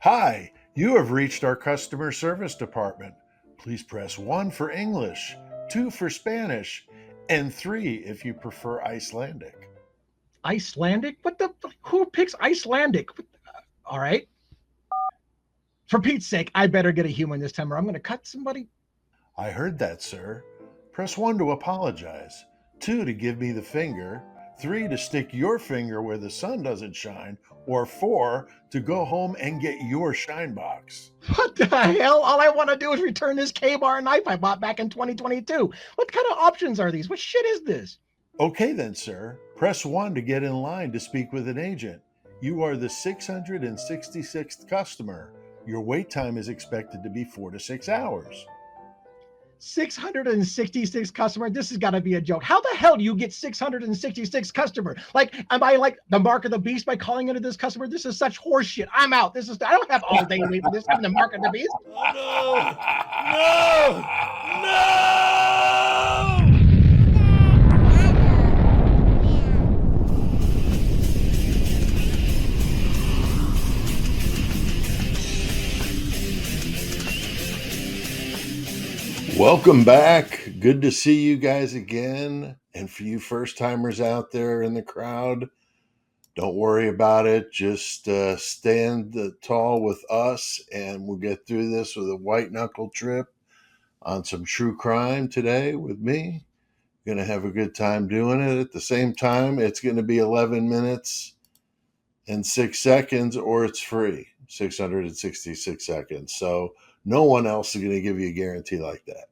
Hi, you have reached our customer service department. Please press 1 for English, 2 for Spanish, and 3 if you prefer Icelandic. Icelandic? Who picks Icelandic? All right. For Pete's sake, I better get a human this time or I'm going to cut somebody. I heard that, sir. Press 1 to apologize, 2 to give me the finger, 3 to stick your finger where the sun doesn't shine, or 4 to go home and get your shine box. What the hell? All I want to do is return this K-bar knife I bought back in 2022. What kind of options are these? What shit is this? Okay, then, sir. Press 1 to get in line to speak with an agent. You are the 666th customer. Your wait time is expected to be 4 to 6 hours. 666 customer. This has got to be a joke. How the hell do you get 666 customer? Like, am I like the mark of the beast by calling into this customer? This is such horseshit. I'm out. I don't have all day to wait for this. I'm the mark of the beast. Oh, no! No! No! Welcome back. Good to see you guys again. And for you first timers out there in the crowd, don't worry about it. Just stand tall with us, and we'll get through this with a white knuckle trip on some true crime today with me. Going to have a good time doing it. At the same time, it's going to be 11 minutes and 6 seconds, or it's free, 666 seconds. So no one else is going to give you a guarantee like that.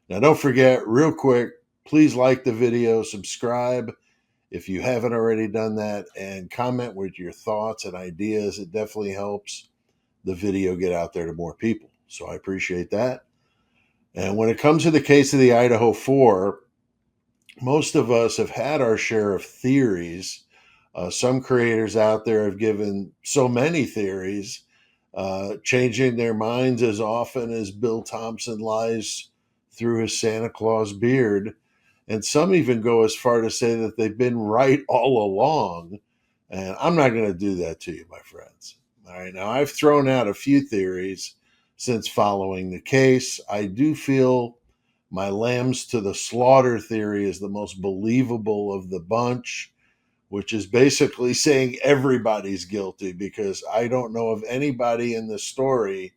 Now, don't forget, real quick, please like the video, subscribe if you haven't already done that, and comment with your thoughts and ideas. It definitely helps the video get out there to more people. So I appreciate that. And when it comes to the case of the Idaho 4, most of us have had our share of theories. Some creators out there have given so many theories, changing their minds as often as Bill Thompson lies through his Santa Claus beard. And some even go as far to say that they've been right all along. And I'm not going to do that to you, my friends. All right. Now, I've thrown out a few theories since following the case. I do feel my lambs to the slaughter theory is the most believable of the bunch, which is basically saying everybody's guilty, because I don't know of anybody in the story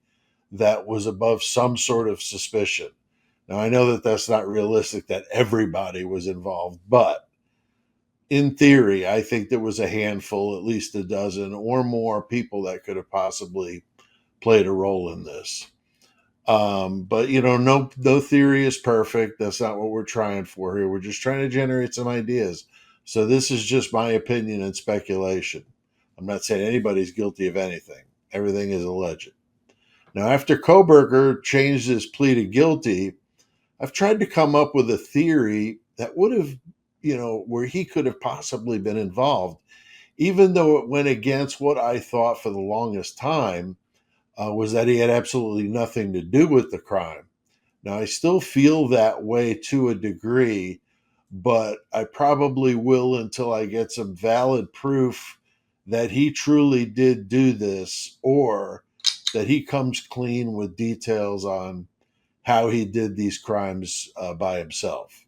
that was above some sort of suspicion. Now, I know that that's not realistic, that everybody was involved, but in theory, I think there was a handful, at least a dozen or more people that could have possibly played a role in this. But no theory is perfect. That's not what we're trying for here. We're just trying to generate some ideas. So this is just my opinion and speculation. I'm not saying anybody's guilty of anything. Everything is alleged. Now, after Kohberger changed his plea to guilty, I've tried to come up with a theory that would have, where he could have possibly been involved, even though it went against what I thought for the longest time, was that he had absolutely nothing to do with the crime. Now, I still feel that way to a degree, but I probably will until I get some valid proof that he truly did do this, or that he comes clean with details on how he did these crimes by himself.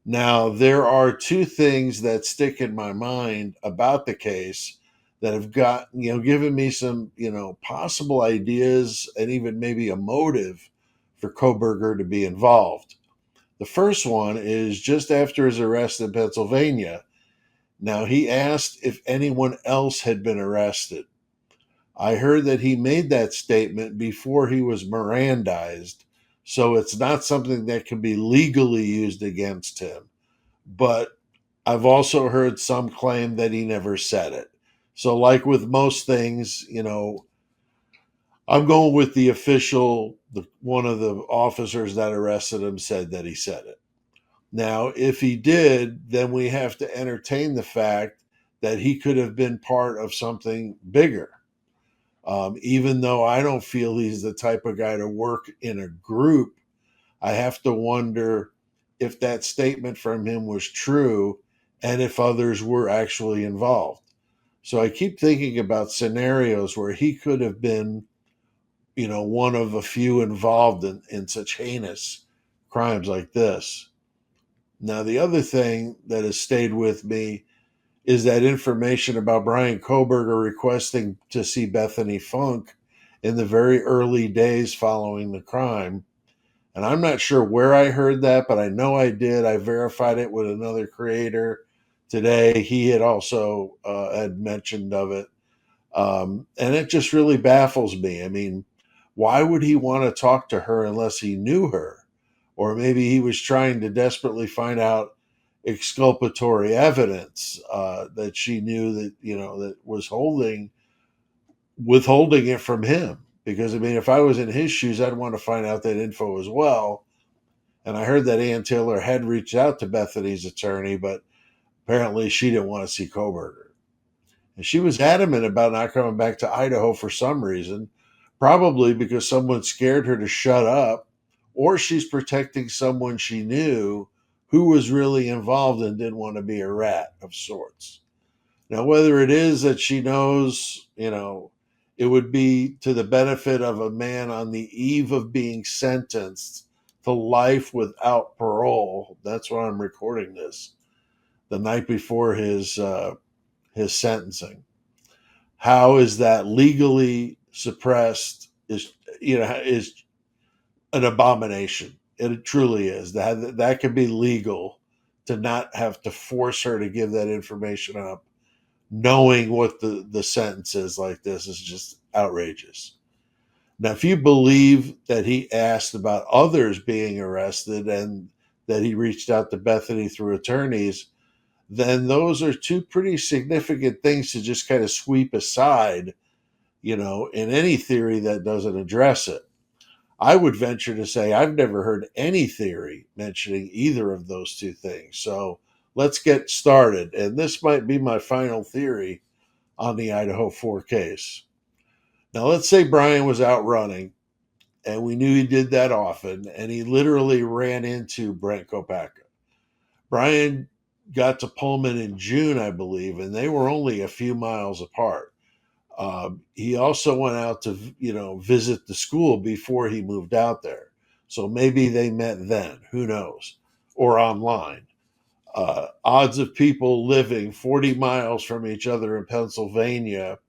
Now, there are two things that stick in my mind about the case that have given me some, possible ideas and even maybe a motive for Kohberger to be involved. The first one is just after his arrest in Pennsylvania. Now, he asked if anyone else had been arrested. I heard that he made that statement before he was Mirandized, so it's not something that can be legally used against him. But I've also heard some claim that he never said it. So, like with most things, I'm going with the official. One of the officers that arrested him said that he said it. Now, if he did, then we have to entertain the fact that he could have been part of something bigger. Even though I don't feel he's the type of guy to work in a group, I have to wonder if that statement from him was true and if others were actually involved. So I keep thinking about scenarios where he could have been, one of a few involved in such heinous crimes like this. Now, the other thing that has stayed with me is that information about Brian Kohberger requesting to see Bethany Funk in the very early days following the crime. And I'm not sure where I heard that, but I know I did. I verified it with another creator today. He had also had mentioned of it. And it just really baffles me. I mean, why would he want to talk to her unless he knew her? Or maybe he was trying to desperately find out exculpatory evidence that she knew that, that was withholding it from him. Because, I mean, if I was in his shoes, I'd want to find out that info as well. And I heard that Ann Taylor had reached out to Bethany's attorney, but apparently she didn't want to see Kohberger. And she was adamant about not coming back to Idaho for some reason, probably because someone scared her to shut up, or she's protecting someone she knew who was really involved and didn't want to be a rat of sorts. Now, whether it is that she knows, it would be to the benefit of a man on the eve of being sentenced to life without parole. That's why I'm recording this, the night before his sentencing. How is that legally suppressed is an abomination. It truly is. That could be legal, to not have to force her to give that information up, knowing what the sentence is like this is just outrageous. Now, if you believe that he asked about others being arrested and that he reached out to Bethany through attorneys, then those are two pretty significant things to just kind of sweep aside, in any theory that doesn't address it. I would venture to say I've never heard any theory mentioning either of those two things. So let's get started. And this might be my final theory on the Idaho 4 case. Now, let's say Brian was out running, and we knew he did that often, and he literally ran into Brent Kopaka. Brian got to Pullman in June, I believe, and they were only a few miles apart. He also went out to, visit the school before he moved out there. So maybe they met then, who knows, or online. Odds of people living 40 miles from each other in Pennsylvania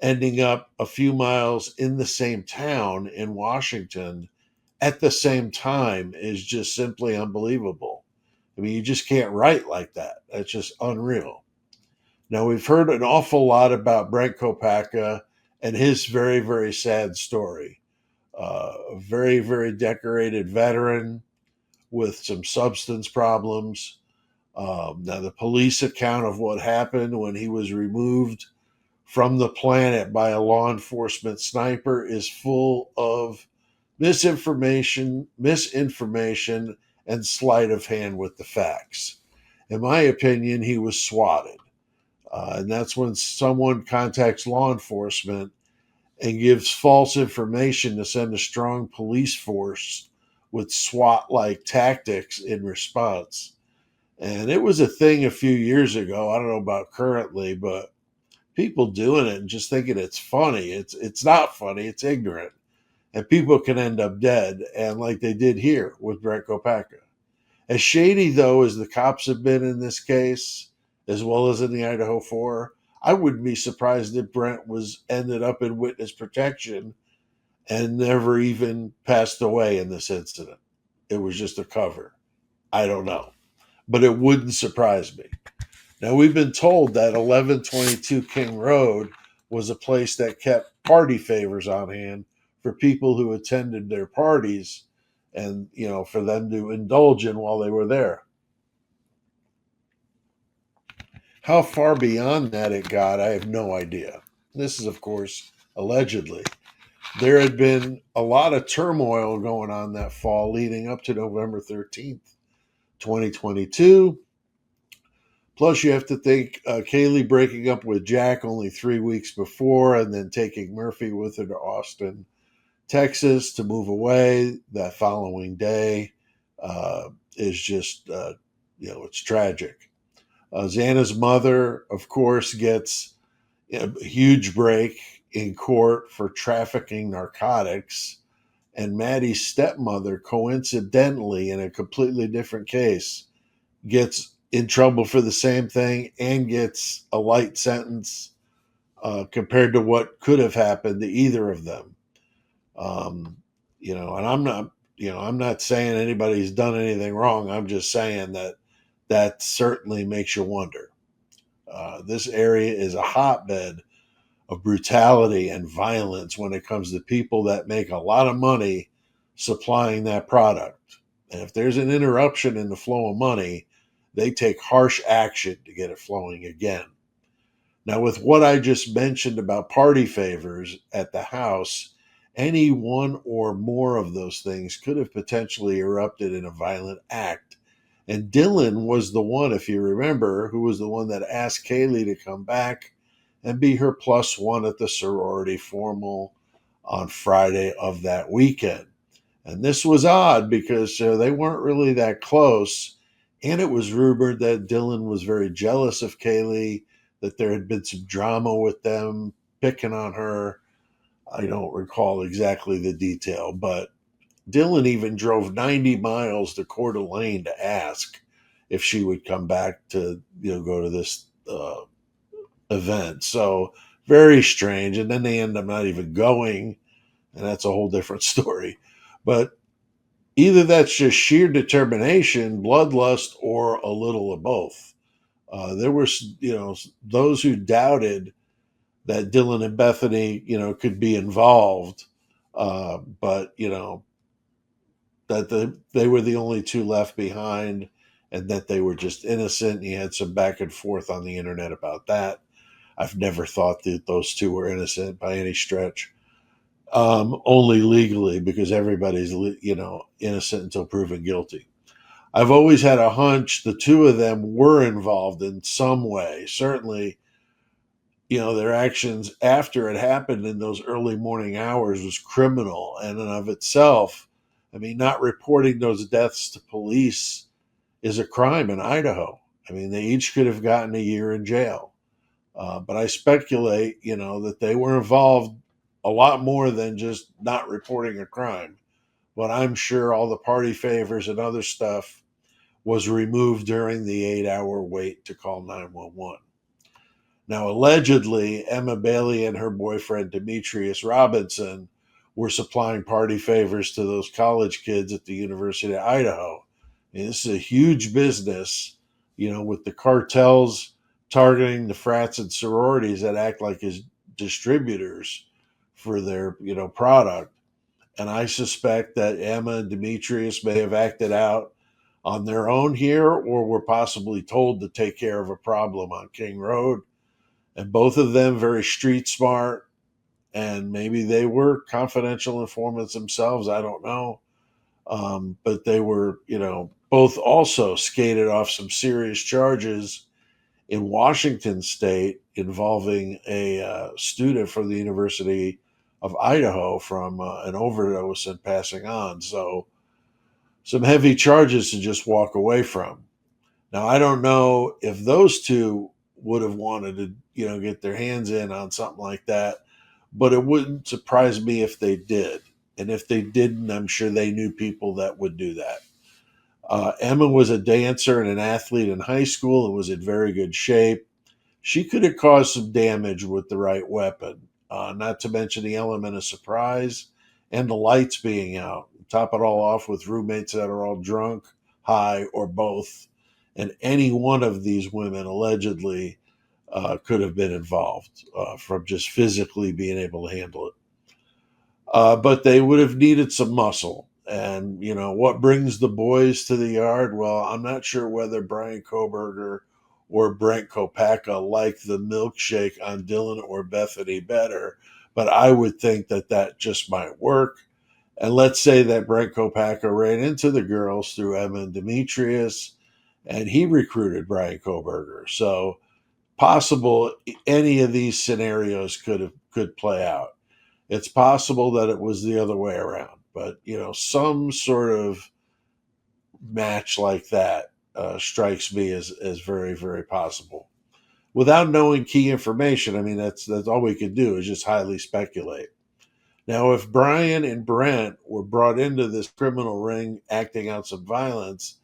ending up a few miles in the same town in Washington at the same time is just simply unbelievable. I mean, you just can't write like that. That's just unreal. Now, we've heard an awful lot about Brent Kopaka and his very, very sad story. A very, very decorated veteran with some substance problems. Now, the police account of what happened when he was removed from the planet by a law enforcement sniper is full of misinformation, and sleight of hand with the facts. In my opinion, he was swatted. And that's when someone contacts law enforcement and gives false information to send a strong police force with SWAT like tactics in response. And it was a thing a few years ago. I don't know about currently, but people doing it and just thinking it's funny. It's not funny, it's ignorant. And people can end up dead, and like they did here with Brent Kopaka. As shady, though, as the cops have been in this case, as well as in the Idaho 4, I wouldn't be surprised if Brent ended up in witness protection and never even passed away in this incident. It was just a cover. I don't know. But it wouldn't surprise me. Now, we've been told that 1122 King Road was a place that kept party favors on hand for people who attended their parties and, for them to indulge in while they were there. How far beyond that it got, I have no idea. This is, of course, allegedly. There had been a lot of turmoil going on that fall leading up to November 13th, 2022. Plus, you have to think Kaylee breaking up with Jack only 3 weeks before and then taking Murphy with her to Austin, Texas to move away that following day is just, it's tragic. Xana's mother, of course, gets a huge break in court for trafficking narcotics, and Maddie's stepmother, coincidentally, in a completely different case, gets in trouble for the same thing and gets a light sentence compared to what could have happened to either of them. Um, and I'm not saying anybody's done anything wrong. I'm just saying that certainly makes you wonder. This area is a hotbed of brutality and violence when it comes to people that make a lot of money supplying that product. And if there's an interruption in the flow of money, they take harsh action to get it flowing again. Now, with what I just mentioned about party favors at the house, any one or more of those things could have potentially erupted in a violent act. And Dylan was the one, if you remember, who was the one that asked Kaylee to come back and be her plus one at the sorority formal on Friday of that weekend. And this was odd because they weren't really that close. And it was rumored that Dylan was very jealous of Kaylee, that there had been some drama with them picking on her. I don't recall exactly the detail, but Dylan even drove 90 miles to Coeur d'Alene to ask if she would come back to go to this event. So very strange. And then they end up not even going, and that's a whole different story. But either that's just sheer determination, bloodlust, or a little of both. There were, those who doubted that Dylan and Bethany, could be involved, but that they were the only two left behind, and that they were just innocent. And he had some back and forth on the internet about that. I've never thought that those two were innocent by any stretch. Only legally, because everybody's innocent until proven guilty. I've always had a hunch the two of them were involved in some way. Certainly, their actions after it happened in those early morning hours was criminal in and of itself. I mean, not reporting those deaths to police is a crime in Idaho. I mean, they each could have gotten a year in jail. But I speculate, that they were involved a lot more than just not reporting a crime. But I'm sure all the party favors and other stuff was removed during the 8-hour wait to call 911. Now, allegedly, Emma Bailey and her boyfriend, Demetrius Robinson, were supplying party favors to those college kids at the University of Idaho. And this is a huge business, with the cartels targeting the frats and sororities that act like his distributors for their, product. And I suspect that Emma and Demetrius may have acted out on their own here, or were possibly told to take care of a problem on King Road. And both of them very street smart, and maybe they were confidential informants themselves. I don't know. But they were, both also skated off some serious charges in Washington state involving a student from the University of Idaho from an overdose and passing on. So some heavy charges to just walk away from. Now, I don't know if those two would have wanted to, get their hands in on something like that, but it wouldn't surprise me if they did. And if they didn't, I'm sure they knew people that would do that. Emma was a dancer and an athlete in high school and was in very good shape. She could have caused some damage with the right weapon, not to mention the element of surprise and the lights being out. Top it all off with roommates that are all drunk, high, or both. And any one of these women allegedly could have been involved from just physically being able to handle it. But they would have needed some muscle. And, what brings the boys to the yard? Well, I'm not sure whether Brian Kohberger or Brent Kopacka like the milkshake on Dylan or Bethany better, but I would think that just might work. And let's say that Brent Kopacka ran into the girls through Emma and Demetrius, and he recruited Brian Kohberger. So possible any of these scenarios could play out. It's possible that it was the other way around, but some sort of match like that strikes me as very, very possible. without knowing key information. I mean, that's all we could do is just highly speculate. Now, if Brian and Brent were brought into this criminal ring acting out some violence,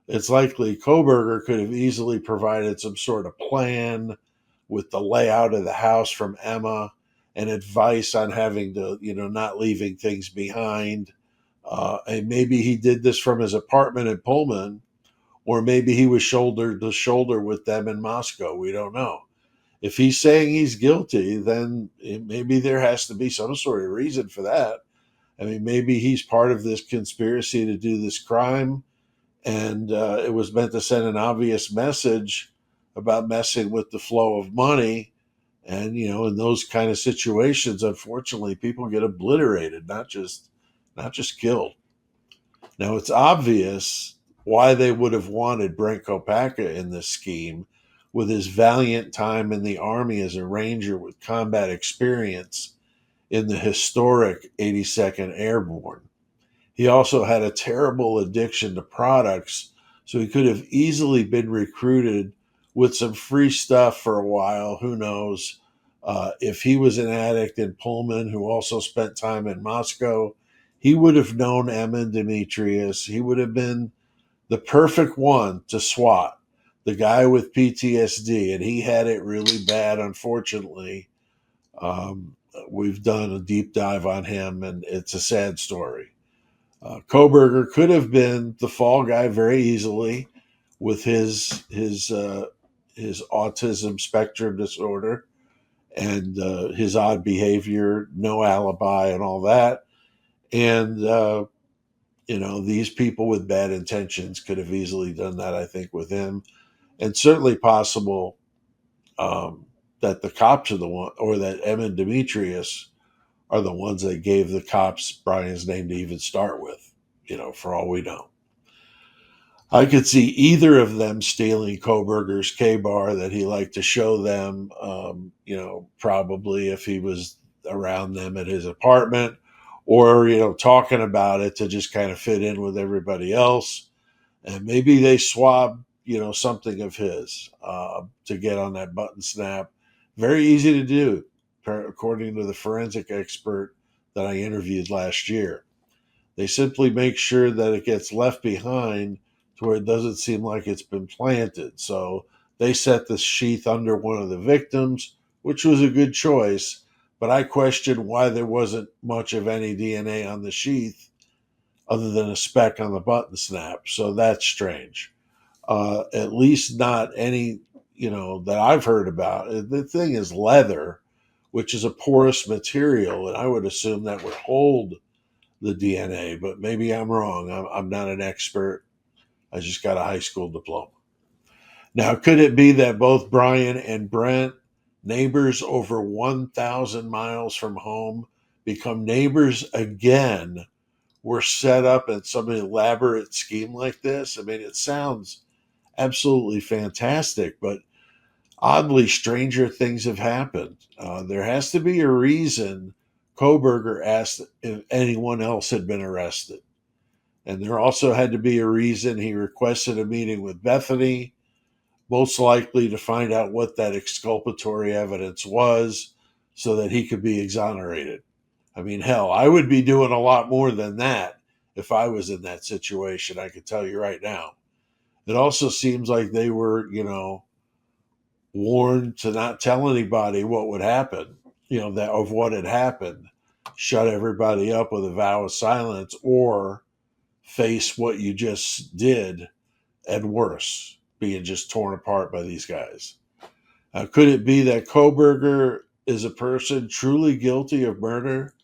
it's likely Kohberger could have easily provided some sort of plan with the layout of the house from Emma and advice on having to, not leaving things behind. And maybe he did this from his apartment in Pullman, or maybe he was shoulder to shoulder with them in Moscow. We don't know. If he's saying he's guilty, then maybe there has to be some sort of reason for that. I mean, maybe he's part of this conspiracy to do this crime, and it was meant to send an obvious message about messing with the flow of money. And in those kind of situations, unfortunately, people get obliterated, not just killed. Now, it's obvious why they would have wanted Brent Kopaka in this scheme, with his valiant time in the Army as a Ranger with combat experience in the historic 82nd Airborne. He also had a terrible addiction to products, so he could have easily been recruited with some free stuff for a while. Who knows? If he was an addict in Pullman who also spent time in Moscow, he would have known Emin Demetrius. He would have been the perfect one to swat, the guy with PTSD, and he had it really bad, unfortunately. We've done a deep dive on him, and it's a sad story. Kohberger could have been the fall guy very easily with his autism spectrum disorder and his odd behavior, no alibi, and all that. And these people with bad intentions could have easily done that, I think, with him. And certainly possible that the cops are the one, or that Emin Demetrius are the ones that gave the cops Brian's name to even start with, for all we know. I could see either of them stealing Kohberger's K-bar that he liked to show them, probably if he was around them at his apartment, or, talking about it to just kind of fit in with everybody else. And maybe they swabbed, something of his to get on that button snap. Very easy to do, according to the forensic expert that I interviewed last year. They simply make sure that it gets left behind to where it doesn't seem like it's been planted. So they set the sheath under one of the victims, which was a good choice, but I question why there wasn't much of any DNA on the sheath other than a speck on the button snap. So that's strange. At least not any, that I've heard about. The thing is leather, which is a porous material, and I would assume that would hold the DNA, but maybe I'm wrong. I'm not an expert. I just got a high school diploma. Now, could it be that both Brian and Brent, neighbors over 1,000 miles from home, become neighbors again, were set up in some elaborate scheme like this? I mean, it sounds absolutely fantastic, but oddly, stranger things have happened. There has to be a reason Kohberger asked if anyone else had been arrested. And there also had to be a reason he requested a meeting with Bethany, most likely to find out what that exculpatory evidence was so that he could be exonerated. I mean, hell, I would be doing a lot more than that if I was in that situation, I can tell you right now. It also seems like they were, warned to not tell anybody what would happen, that of what had happened. Shut everybody up with a vow of silence, or face what you just did and worse, being just torn apart by these guys. Could it be that Kohberger is a person truly guilty of murder,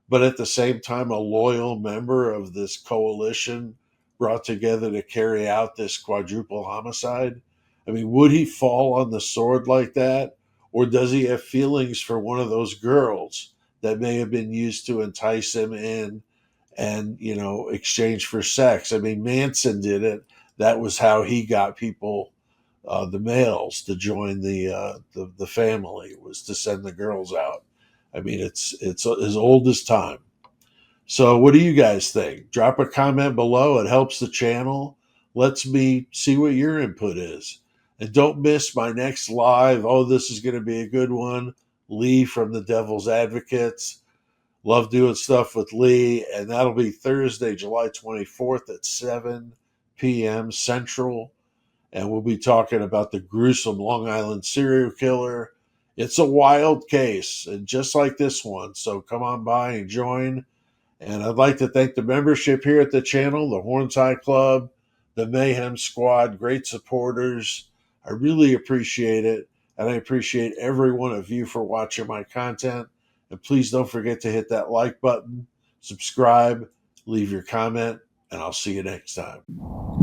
but at the same time a loyal member of this coalition brought together to carry out this quadruple homicide? I mean, would he fall on the sword like that? Or does he have feelings for one of those girls that may have been used to entice him in and, exchange for sex? I mean, Manson did it. That was how he got people, the males, to join the family, was to send the girls out. I mean, it's as old as time. So what do you guys think? Drop a comment below. It helps the channel. Lets me see what your input is. And don't miss my next live. Oh, this is going to be a good one. Lee from the Devil's Advocates. Love doing stuff with Lee. And that'll be Thursday, July 24th at 7 p.m. Central. And we'll be talking about the gruesome Long Island serial killer. It's a wild case, and just like this one. So come on by and join. And I'd like to thank the membership here at the channel, the Hornseye Club, the Mayhem Squad, great supporters. I really appreciate it. And I appreciate every one of you for watching my content. And please don't forget to hit that like button, subscribe, leave your comment, and I'll see you next time.